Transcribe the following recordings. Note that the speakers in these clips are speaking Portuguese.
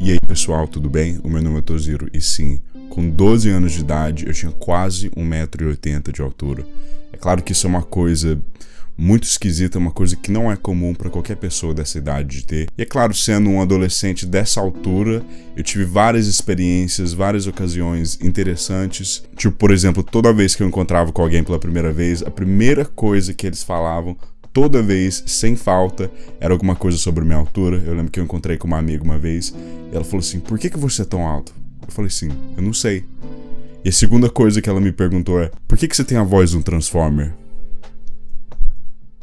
E aí pessoal, tudo bem? O meu nome é Toziro e sim, com 12 anos de idade eu tinha quase 1,80 m de altura. É claro que isso é uma coisa muito esquisita, uma coisa que não é comum para qualquer pessoa dessa idade de ter. E é claro, sendo um adolescente dessa altura, eu tive várias experiências, várias ocasiões interessantes. Tipo, por exemplo, toda vez que eu encontrava com alguém pela primeira vez, a primeira coisa que eles falavam, toda vez, sem falta, era alguma coisa sobre minha altura. Eu lembro que eu encontrei com uma amiga uma vez, e ela falou assim, por que você é tão alto? Eu falei assim, eu não sei. E a segunda coisa que ela me perguntou é, por que você tem a voz de um Transformer?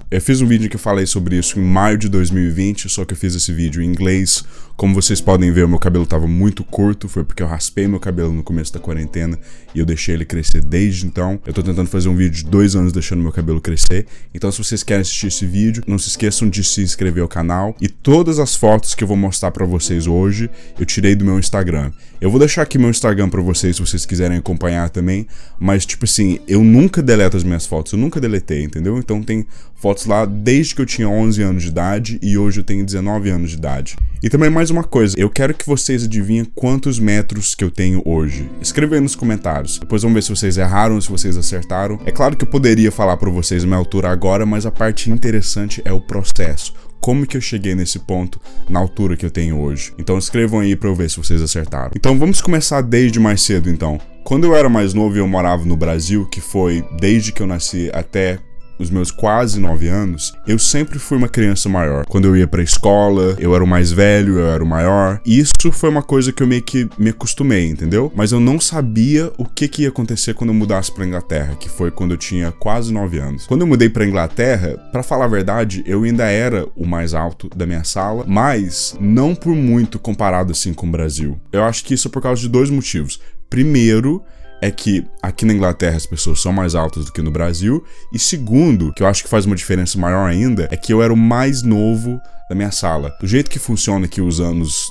Eu fiz um vídeo que eu falei sobre isso em maio de 2020, só que eu fiz esse vídeo em inglês. Como vocês podem ver, o meu cabelo estava muito curto, foi porque eu raspei meu cabelo no começo da quarentena e eu deixei ele crescer desde então. Eu tô tentando fazer um vídeo de 2 anos deixando meu cabelo crescer. Então se vocês querem assistir esse vídeo, não se esqueçam de se inscrever ao canal. E todas as fotos que eu vou mostrar pra vocês hoje, eu tirei do meu Instagram. Eu vou deixar aqui meu Instagram pra vocês, se vocês quiserem acompanhar também. Mas tipo assim, eu nunca deleto as minhas fotos, eu nunca deletei, entendeu? Então tem fotos lá desde que eu tinha 11 anos de idade e hoje eu tenho 19 anos de idade. E também mais uma coisa, eu quero que vocês adivinhem quantos metros que eu tenho hoje. Escreva aí nos comentários. Depois vamos ver se vocês erraram ou se vocês acertaram. É claro que eu poderia falar pra vocês a minha altura agora, mas a parte interessante é o processo. Como que eu cheguei nesse ponto, na altura que eu tenho hoje. Então escrevam aí pra eu ver se vocês acertaram. Então vamos começar desde mais cedo então. Quando eu era mais novo e eu morava no Brasil, que foi desde que eu nasci até os meus quase 9 anos, eu sempre fui uma criança maior. Quando eu ia pra escola, eu era o mais velho, eu era o maior. E isso foi uma coisa que eu meio que me acostumei, entendeu? Mas eu não sabia o que ia acontecer quando eu mudasse pra Inglaterra, que foi quando eu tinha quase 9 anos. Quando eu mudei pra Inglaterra, pra falar a verdade, eu ainda era o mais alto da minha sala, mas não por muito comparado assim com o Brasil. Eu acho que isso é por causa de 2 motivos. Primeiro, é que aqui na Inglaterra as pessoas são mais altas do que no Brasil. E segundo, que eu acho que faz uma diferença maior ainda, é que eu era o mais novo da minha sala. Do jeito que funciona aqui os anos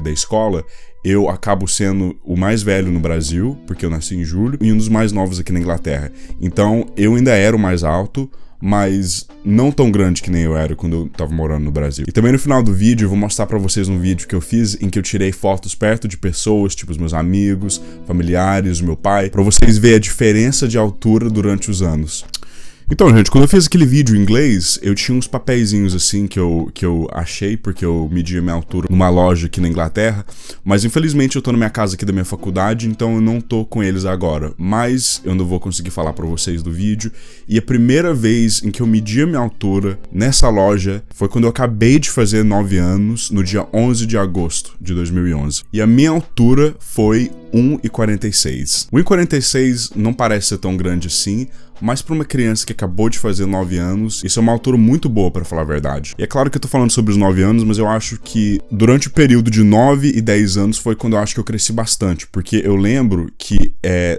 da escola, eu acabo sendo o mais velho no Brasil, porque eu nasci em julho, e um dos mais novos aqui na Inglaterra. Então eu ainda era o mais alto, mas não tão grande que nem eu era quando eu tava morando no Brasil. E também no final do vídeo eu vou mostrar pra vocês um vídeo que eu fiz em que eu tirei fotos perto de pessoas, tipo os meus amigos, familiares, o meu pai, pra vocês verem a diferença de altura durante os anos. Então, gente, quando eu fiz aquele vídeo em inglês, eu tinha uns papeizinhos assim que eu achei, porque eu media minha altura numa loja aqui na Inglaterra, mas infelizmente eu tô na minha casa aqui da minha faculdade, então eu não tô com eles agora, mas eu não vou conseguir falar pra vocês do vídeo. E a primeira vez em que eu medi a minha altura nessa loja foi quando eu acabei de fazer 9 anos, no dia 11 de agosto de 2011. E a minha altura foi 1,46. 1,46 não parece ser tão grande assim, mas para uma criança que acabou de fazer 9 anos, isso é uma altura muito boa, para falar a verdade. E é claro que eu tô falando sobre os 9 anos, mas eu acho que durante o período de 9 e 10 anos foi quando eu acho que eu cresci bastante, porque eu lembro que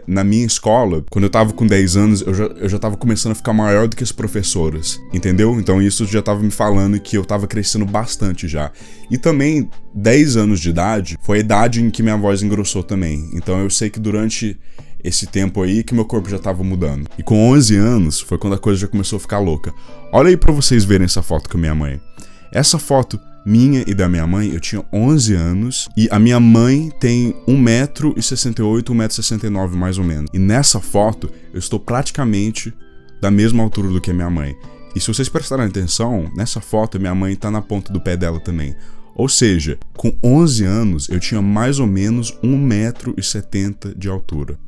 na minha escola, quando eu tava com 10 anos, eu já tava começando a ficar maior do que as professoras, entendeu? Então isso já tava me falando que eu tava crescendo bastante já. E também 10 anos de idade foi a idade em que minha voz engrossou também. Então eu sei que durante esse tempo aí que meu corpo já tava mudando. E com 11 anos foi quando a coisa já começou a ficar louca. Olha aí pra vocês verem essa foto com a minha mãe. Essa foto minha e da minha mãe, eu tinha 11 anos e a minha mãe tem 1,68 m, 1,69 m mais ou menos. E nessa foto eu estou praticamente da mesma altura do que a minha mãe. E se vocês prestarem atenção, nessa foto minha mãe tá na ponta do pé dela também. Ou seja, com 11 anos eu tinha mais ou menos 1,70 m de altura.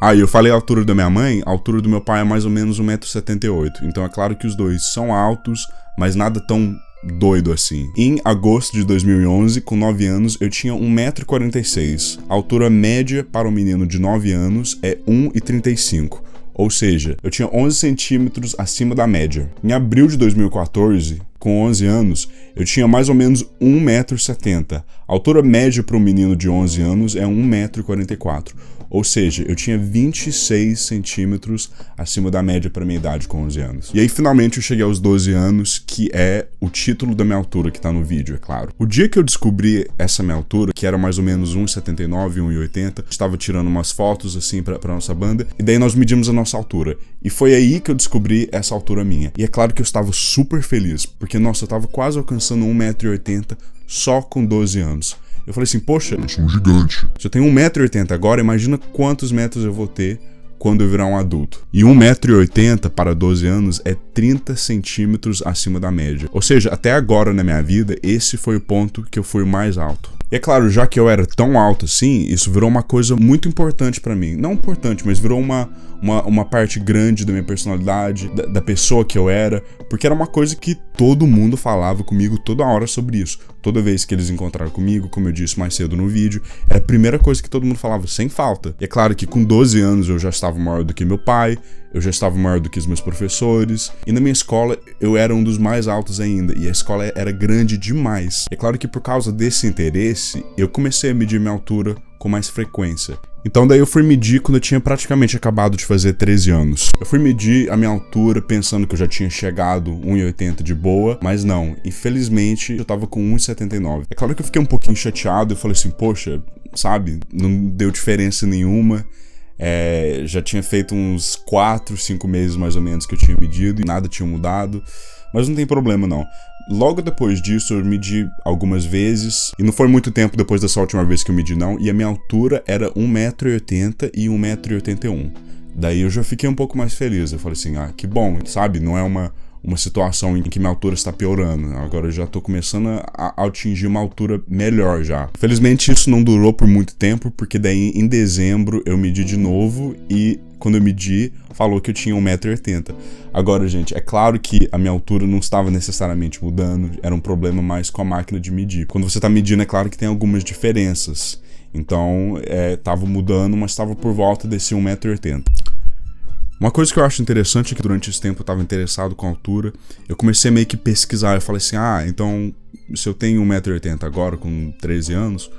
Ah, e eu falei a altura da minha mãe, a altura do meu pai é mais ou menos 1,78 m. Então é claro que os dois são altos, mas nada tão doido assim. Em agosto de 2011, com 9 anos, eu tinha 1,46 m. A altura média para um menino de 9 anos é 1,35 m. Ou seja, eu tinha 11 centímetros acima da média. Em abril de 2014, com 11 anos, eu tinha mais ou menos 1,70 m. A altura média para um menino de 11 anos é 1,44 m. Ou seja, eu tinha 26 centímetros acima da média para minha idade com 11 anos. E aí, finalmente, eu cheguei aos 12 anos, que é o título da minha altura que tá no vídeo, é claro. O dia que eu descobri essa minha altura, que era mais ou menos 1,79, 1,80, estava tirando umas fotos, assim, pra nossa banda, e daí nós medimos a nossa altura. E foi aí que eu descobri essa altura minha. E é claro que eu estava super feliz, porque, nossa, eu tava quase alcançando 1,80 m só com 12 anos. Eu falei assim, poxa, eu sou um gigante. Se eu tenho 1,80 m agora, imagina quantos metros eu vou ter quando eu virar um adulto. E 1,80 m para 12 anos é 30 centímetros acima da média. Ou seja, até agora na minha vida, esse foi o ponto que eu fui mais alto. E é claro, já que eu era tão alto assim, isso virou uma coisa muito importante pra mim. Não importante, mas virou uma parte grande da minha personalidade, da pessoa que eu era, porque era uma coisa que todo mundo falava comigo toda hora sobre isso. Toda vez que eles encontraram comigo, como eu disse mais cedo no vídeo, era a primeira coisa que todo mundo falava, sem falta. E é claro que com 12 anos eu já estava maior do que meu pai, eu já estava maior do que os meus professores, e na minha escola eu era um dos mais altos ainda, e a escola era grande demais. É claro que por causa desse interesse, eu comecei a medir minha altura com mais frequência. Então daí eu fui medir quando eu tinha praticamente acabado de fazer 13 anos. Eu fui medir a minha altura pensando que eu já tinha chegado 1,80 m de boa, mas não. Infelizmente eu tava com 1,79 m. É claro que eu fiquei um pouquinho chateado, eu falei assim, poxa, sabe, não deu diferença nenhuma. Já tinha feito uns 4, 5 meses mais ou menos que eu tinha medido e nada tinha mudado. Mas não tem problema não. Logo depois disso eu medi algumas vezes, e não foi muito tempo depois dessa última vez que eu medi não, e a minha altura era 1,80 m e 1,81 m. Daí eu já fiquei um pouco mais feliz, eu falei assim, que bom, sabe, não é uma situação em que minha altura está piorando, agora eu já tô começando a atingir uma altura melhor já. Felizmente isso não durou por muito tempo, porque daí em dezembro eu medi de novo e quando eu medi, falou que eu tinha 1,80 m. Agora, gente, é claro que a minha altura não estava necessariamente mudando, era um problema mais com a máquina de medir. Quando você está medindo, é claro que tem algumas diferenças. Então, estava mudando, mas estava por volta desse 1,80 m. Uma coisa que eu acho interessante é que durante esse tempo eu estava interessado com a altura, eu comecei a meio que pesquisar, eu falei assim, então, se eu tenho 1,80 m agora, com 13 anos,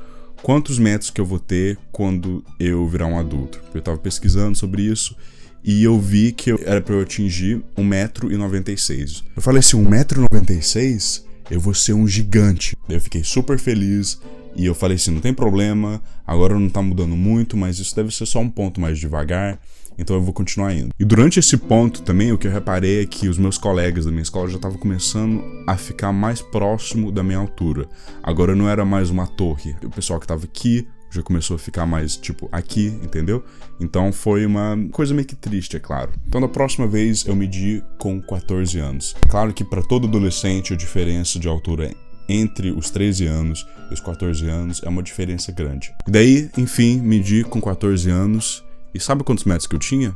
quantos metros que eu vou ter quando eu virar um adulto? Eu tava pesquisando sobre isso e eu vi que era pra eu atingir 1,96 m. Eu falei assim, 1,96 m? Eu vou ser um gigante. Daí eu fiquei super feliz e eu falei assim, não tem problema, agora não tá mudando muito, mas isso deve ser só um ponto mais devagar, então eu vou continuar indo. E durante esse ponto também, o que eu reparei é que os meus colegas da minha escola já estavam começando a ficar mais próximo da minha altura. Agora não era mais uma torre. O pessoal que estava aqui já começou a ficar mais, tipo, aqui, entendeu? Então foi uma coisa meio que triste, é claro. Então da próxima vez eu medi com 14 anos. Claro que para todo adolescente a diferença de altura entre os 13 anos e os 14 anos é uma diferença grande. E daí, enfim, medi com 14 anos. E sabe quantos metros que eu tinha?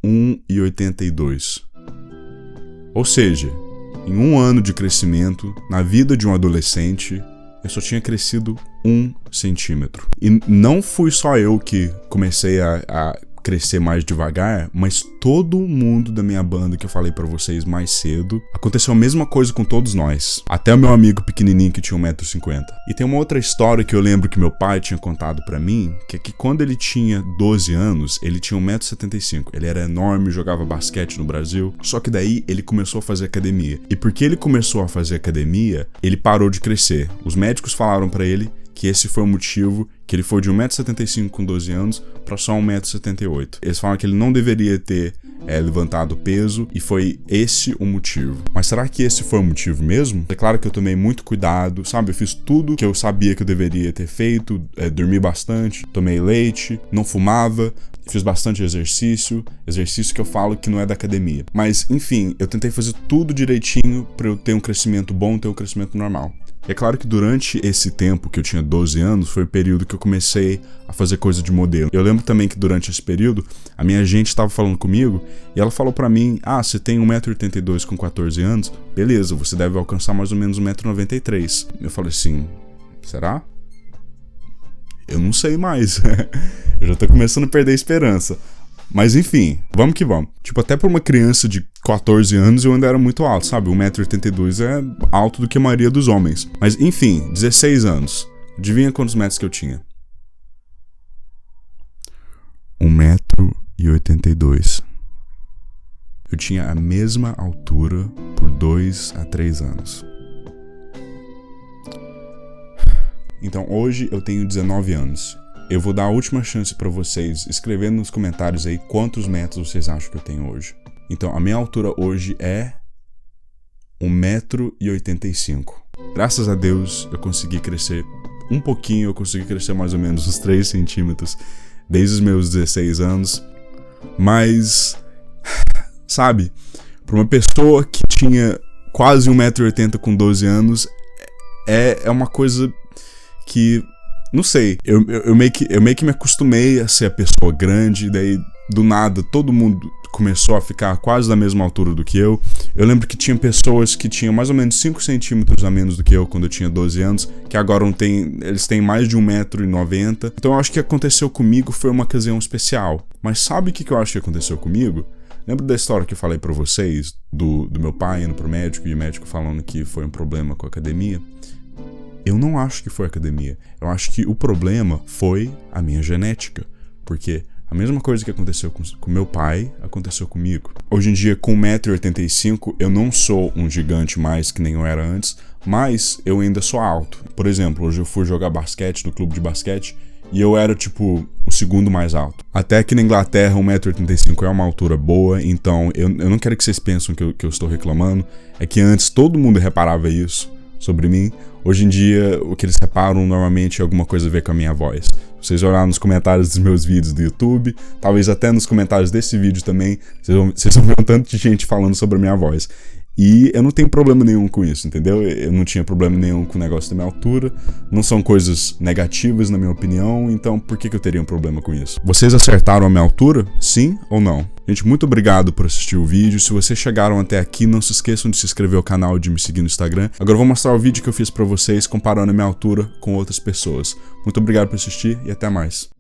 1,82 m. Ou seja, em um ano de crescimento, na vida de um adolescente, eu só tinha crescido 1 centímetro. E não fui só eu que comecei a crescer mais devagar, mas todo mundo da minha banda que eu falei pra vocês mais cedo, aconteceu a mesma coisa com todos nós. Até o meu amigo pequenininho que tinha 1,50 m. E tem uma outra história que eu lembro que meu pai tinha contado pra mim, que é que quando ele tinha 12 anos, ele tinha 1,75 m. Ele era enorme, jogava basquete no Brasil, só que daí ele começou a fazer academia. E porque ele começou a fazer academia, ele parou de crescer. Os médicos falaram pra ele que esse foi o motivo que ele foi de 1,75 m com 12 anos para só 1,78 m. Eles falam que ele não deveria ter levantado peso e foi esse o motivo. Mas será que esse foi o motivo mesmo? É claro que eu tomei muito cuidado, sabe? Eu fiz tudo que eu sabia que eu deveria ter feito, dormi bastante, tomei leite, não fumava, fiz bastante exercício que eu falo que não é da academia. Mas, enfim, eu tentei fazer tudo direitinho para eu ter um crescimento bom, ter um crescimento normal. E é claro que durante esse tempo que eu tinha 12 anos, foi o período que eu comecei a fazer coisa de modelo. Eu lembro também que durante esse período, a minha agente estava falando comigo e ela falou pra mim, você tem 1,82 m com 14 anos, beleza, você deve alcançar mais ou menos 1,93 m. Eu falei assim, será? Eu não sei mais. Eu já tô começando a perder a esperança. Mas enfim, vamos que vamos. Tipo, até pra uma criança de 14 anos eu ainda era muito alto, sabe? 1,82 m é alto do que a maioria dos homens. Mas enfim, 16 anos. Adivinha quantos metros que eu tinha? 1,82 m. Eu tinha a mesma altura por 2 a 3 anos. Então hoje eu tenho 19 anos. Eu vou dar a última chance para vocês escrevendo nos comentários aí quantos metros vocês acham que eu tenho hoje. Então a minha altura hoje é 1,85 m. Graças a Deus eu consegui crescer um pouquinho, eu consegui crescer mais ou menos uns 3 centímetros desde os meus 16 anos. Mas, sabe, para uma pessoa que tinha quase 1,80 m com 12 anos, é uma coisa que, não sei, eu meio que me acostumei a ser a pessoa grande, daí do nada todo mundo começou a ficar quase da mesma altura do que eu. Eu lembro que tinha pessoas que tinham mais ou menos 5 centímetros a menos do que eu quando eu tinha 12 anos, que agora eles têm mais de 1,90 m. Então eu acho que aconteceu comigo foi uma ocasião especial. Mas sabe o que eu acho que aconteceu comigo? Lembra da história que eu falei pra vocês, do meu pai indo pro médico e o médico falando que foi um problema com a academia? Eu não acho que foi a academia. Eu acho que o problema foi a minha genética. Porque a mesma coisa que aconteceu com meu pai, aconteceu comigo. Hoje em dia, com 1,85 m, eu não sou um gigante mais que nem eu era antes, mas eu ainda sou alto. Por exemplo, hoje eu fui jogar basquete no clube de basquete e eu era, tipo, o segundo mais alto. Até que na Inglaterra, 1,85 m é uma altura boa, então eu não quero que vocês pensem que eu estou reclamando. É que antes todo mundo reparava isso sobre mim. Hoje em dia, o que eles reparam normalmente é alguma coisa a ver com a minha voz. Se vocês olharem nos comentários dos meus vídeos do YouTube, talvez até nos comentários desse vídeo também, vocês vão ver um tanto de gente falando sobre a minha voz. E eu não tenho problema nenhum com isso, entendeu? Eu não tinha problema nenhum com o negócio da minha altura. Não são coisas negativas, na minha opinião, então por que eu teria um problema com isso? Vocês acertaram a minha altura? Sim ou não? Gente, muito obrigado por assistir o vídeo. Se vocês chegaram até aqui, não se esqueçam de se inscrever ao canal e de me seguir no Instagram. Agora eu vou mostrar o vídeo que eu fiz pra vocês comparando a minha altura com outras pessoas. Muito obrigado por assistir e até mais.